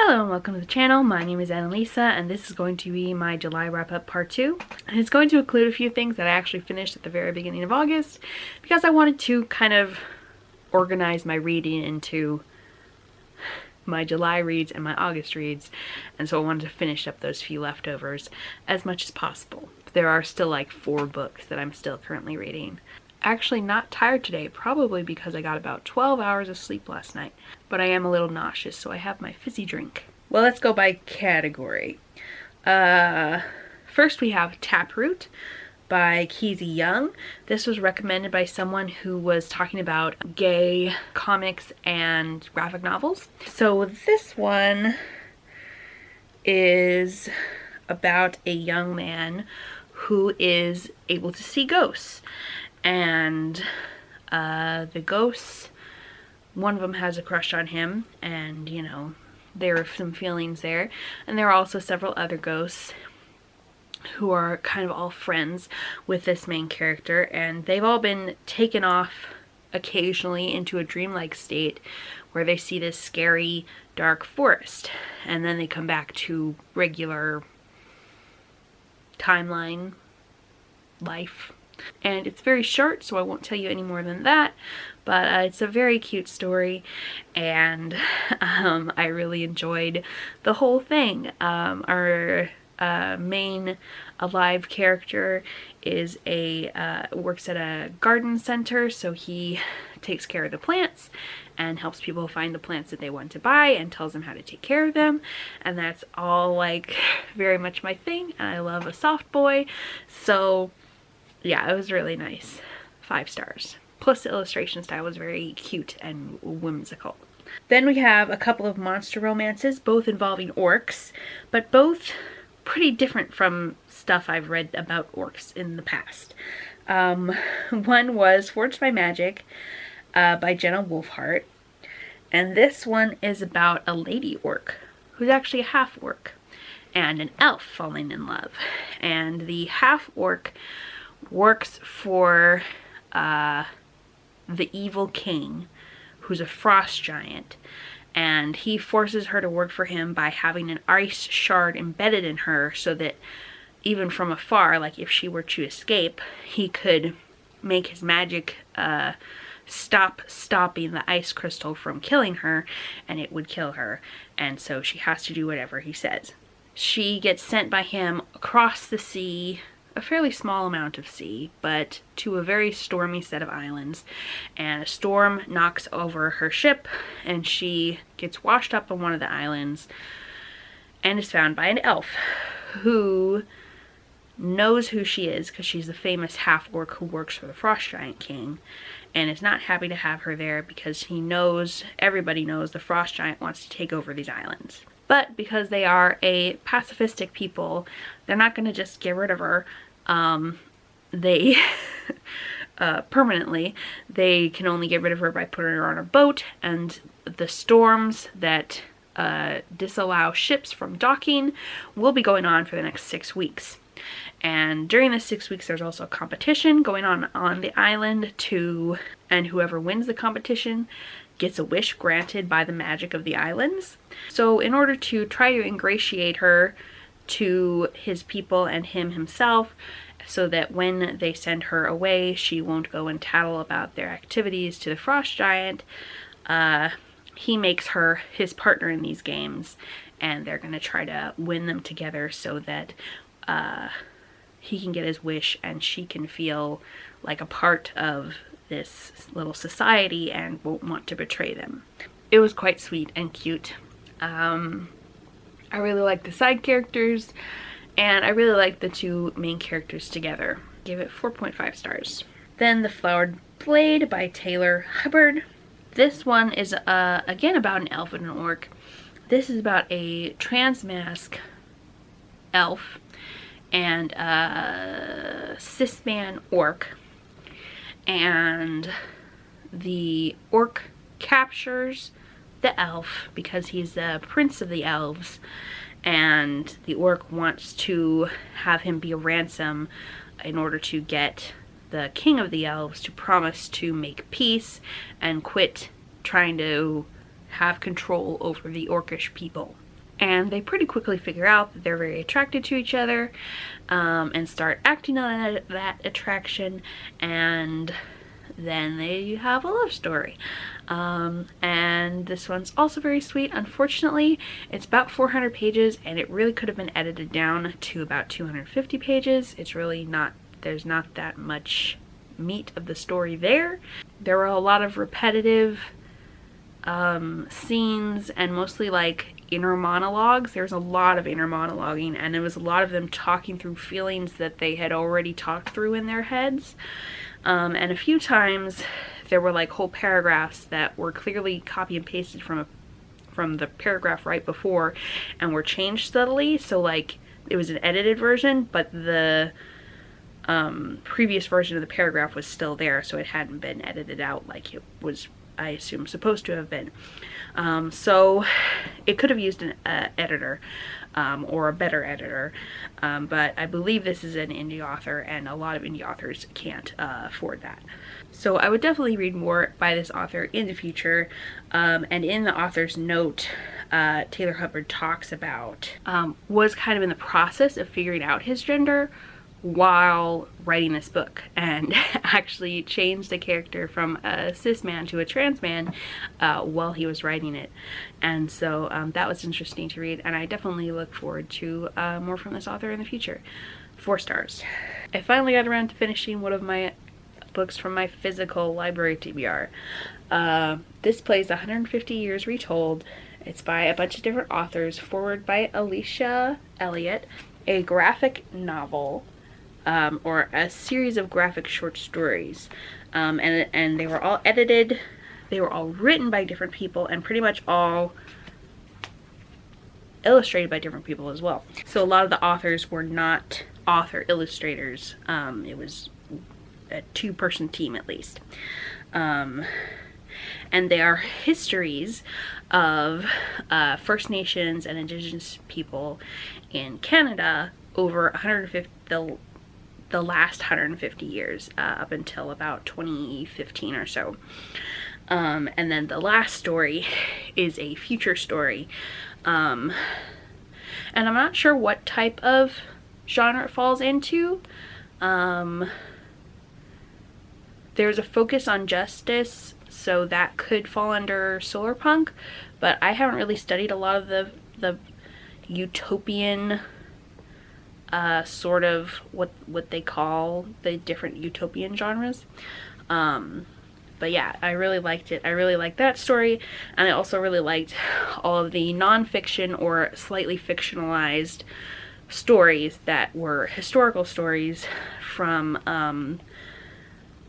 Hello and welcome to the channel. My name is Annalisa and this is going to be my July wrap-up part 2. And it's going to include a few things that I actually finished at the very beginning of August because I wanted to kind of organize my reading into my July reads and my August reads, and so I wanted to finish up those few leftovers as much as possible. There are still like 4 books that I'm still currently reading. Actually not tired today, probably because I got about 12 hours of sleep last night, but I am a little nauseous, so I have my fizzy drink. Well, let's go by category. First we have Taproot by Keezy Young. This was recommended by someone who was talking about gay comics and graphic novels. So this one is about a young man who is able to see ghosts. And the ghosts, one of them has a crush on him, and you know, there are some feelings there. And there are also several other ghosts who are kind of all friends with this main character, and they've all been taken off occasionally into a dreamlike state where they see this scary dark forest, and then they come back to regular timeline life. And it's very short, so I won't tell you any more than that, but it's a very cute story, and I really enjoyed the whole thing. Our main alive character is works at a garden center, so he takes care of the plants and helps people find the plants that they want to buy and tells them how to take care of them, and that's all like very much my thing, and I love a soft boy, so yeah, it was really nice. 5 stars. Plus the illustration style was very cute and whimsical. Then we have a couple of monster romances, both involving orcs, but both pretty different from stuff I've read about orcs in the past. One was Forged by Magic by Jenna Wolfhart, and this one is about a lady orc who's actually a half orc and an elf falling in love. And the half orc works for the evil king, who's a frost giant, and he forces her to work for him by having an ice shard embedded in her so that even from afar, like if she were to escape, he could make his magic stopping the ice crystal from killing her, and it would kill her, and so she has to do whatever he says. She gets sent by him across the sea, a fairly small amount of sea, but to a very stormy set of islands, and a storm knocks over her ship and she gets washed up on one of the islands and is found by an elf who knows who she is because she's the famous half-orc who works for the frost giant king, and is not happy to have her there because everybody knows the frost giant wants to take over these islands. But because they are a pacifistic people, they're not going to just get rid of her. They permanently, they can only get rid of her by putting her on a boat, and the storms that disallow ships from docking will be going on for the next 6 weeks. And during the 6 weeks, there's also a competition going on the island and whoever wins the competition gets a wish granted by the magic of the islands. So in order to try to ingratiate her to his people and him himself, so that when they send her away, she won't go and tattle about their activities to the frost giant, he makes her his partner in these games, and they're going to try to win them together so that he can get his wish and she can feel like a part of this little society and won't want to betray them. It was quite sweet and cute. I really like the side characters, and I really like the 2 main characters together. Gave it 4.5 stars. Then The Flowered Blade by Taylor Hubbard. This one is again about an elf and an orc. This is about a transmask elf and a cis-man orc, and the orc captures the elf because he's the prince of the elves, and the orc wants to have him be a ransom in order to get the king of the elves to promise to make peace and quit trying to have control over the orcish people. and they pretty quickly figure out that they're very attracted to each other, and start acting on that attraction, and then they have a love story. And this one's also very sweet. Unfortunately, it's about 400 pages, and it really could have been edited down to about 250 pages. It's really not, there's not that much meat of the story there. There were a lot of repetitive scenes, and mostly like inner monologues. There's a lot of inner monologuing, and it was a lot of them talking through feelings that they had already talked through in their heads. And a few times there were like whole paragraphs that were clearly copy and pasted from the paragraph right before and were changed subtly. So like it was an edited version, but the previous version of the paragraph was still there, so it hadn't been edited out like it was, I assume, supposed to have been. So it could have used an editor, or a better editor, but I believe this is an indie author, and a lot of indie authors can't afford that. So I would definitely read more by this author in the future, and in the author's note, Taylor Hubbard talks about was kind of in the process of figuring out his gender while writing this book, and actually changed the character from a cis man to a trans man while he was writing it. And so that was interesting to read, and I definitely look forward to more from this author in the future. 4 stars. I finally got around to finishing one of my books from my physical library TBR. This plays 150 Years Retold. It's by a bunch of different authors, forward by Alicia Elliott, a graphic novel, or a series of graphic short stories, and they were all edited, they were all written by different people, and pretty much all illustrated by different people as well. So a lot of the authors were not author illustrators. It was a 2-person team at least. And they are histories of First Nations and Indigenous people in Canada over 150, the last 150 years, up until about 2015 or so. And then the last story is a future story. And I'm not sure what type of genre it falls into. There's a focus on justice, so that could fall under solar punk, but I haven't really studied a lot of the utopian sort of what they call the different utopian genres. But yeah, I really liked it. I really liked that story, and I also really liked all of the non-fiction or slightly fictionalized stories that were historical stories from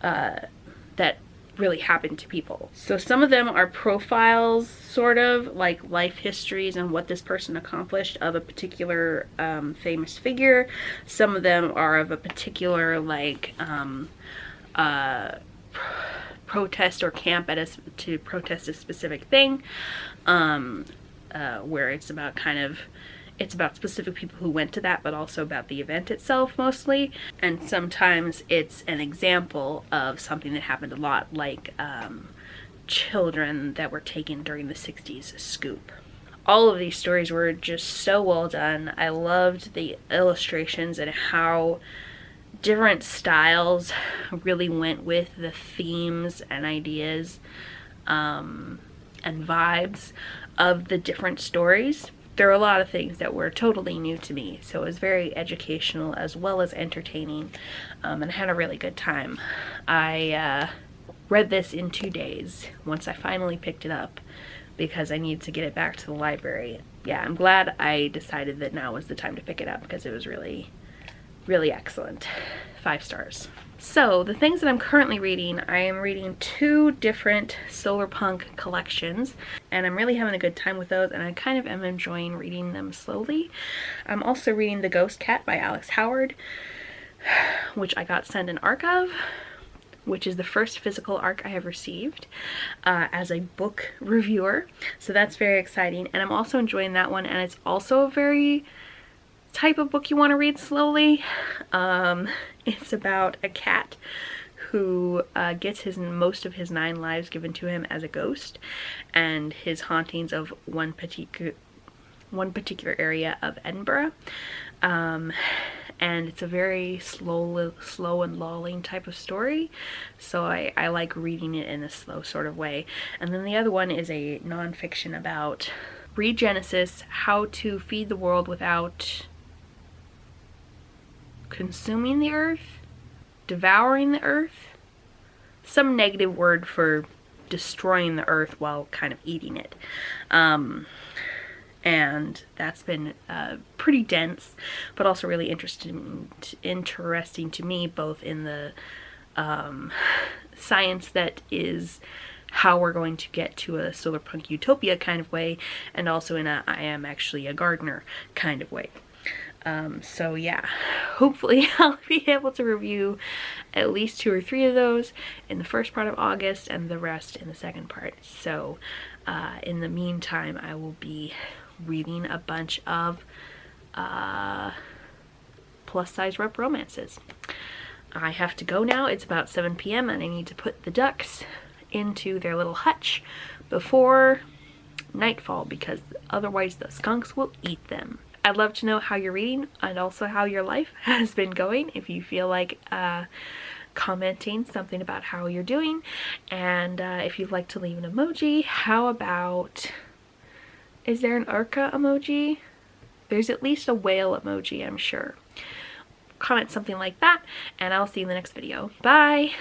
that really happened to people. So some of them are profiles, sort of like life histories and what this person accomplished of a particular famous figure. Some of them are of a particular like protest or camp to protest a specific thing, where it's about it's about specific people who went to that, but also about the event itself mostly. And sometimes it's an example of something that happened a lot, like children that were taken during the 60s scoop. All of these stories were just so well done. I loved the illustrations and how different styles really went with the themes and ideas and vibes of the different stories. There are a lot of things that were totally new to me, so it was very educational as well as entertaining, and I had a really good time. I read this in 2 days once I finally picked it up, because I need to get it back to the library. Yeah, I'm glad I decided that now was the time to pick it up, because it was really, really excellent. 5 stars. So the things that I'm currently reading, I am reading 2 different solar punk collections, and I'm really having a good time with those, and I kind of am enjoying reading them slowly. I'm also reading The Ghost Cat by Alex Howard, which I got sent an ARC of, which is the first physical ARC I have received as a book reviewer. So that's very exciting, and I'm also enjoying that one, and it's also a very type of book you want to read slowly. It's about a cat who gets most of his 9 lives given to him as a ghost, and his hauntings of one one particular area of Edinburgh. And it's a very slow and lulling type of story, so I like reading it in a slow sort of way. And then the other one is a nonfiction about read Genesis, how to feed the world without consuming the earth, devouring the earth, some negative word for destroying the earth while kind of eating it. And that's been pretty dense, but also really interesting to me, both in the science that is how we're going to get to a solar punk utopia kind of way, and also in a I am actually a gardener kind of way. So yeah, hopefully I'll be able to review at least 2 or 3 of those in the first part of August and the rest in the second part. So in the meantime, I will be reading a bunch of plus size rep romances. I have to go now. It's about 7 p.m. and I need to put the ducks into their little hutch before nightfall, because otherwise the skunks will eat them. I'd love to know how you're reading and also how your life has been going, if you feel like commenting something about how you're doing. And if you'd like to leave an emoji, how about, is there an orca emoji? There's at least a whale emoji, I'm sure. Comment something like that, and I'll see you in the next video. Bye!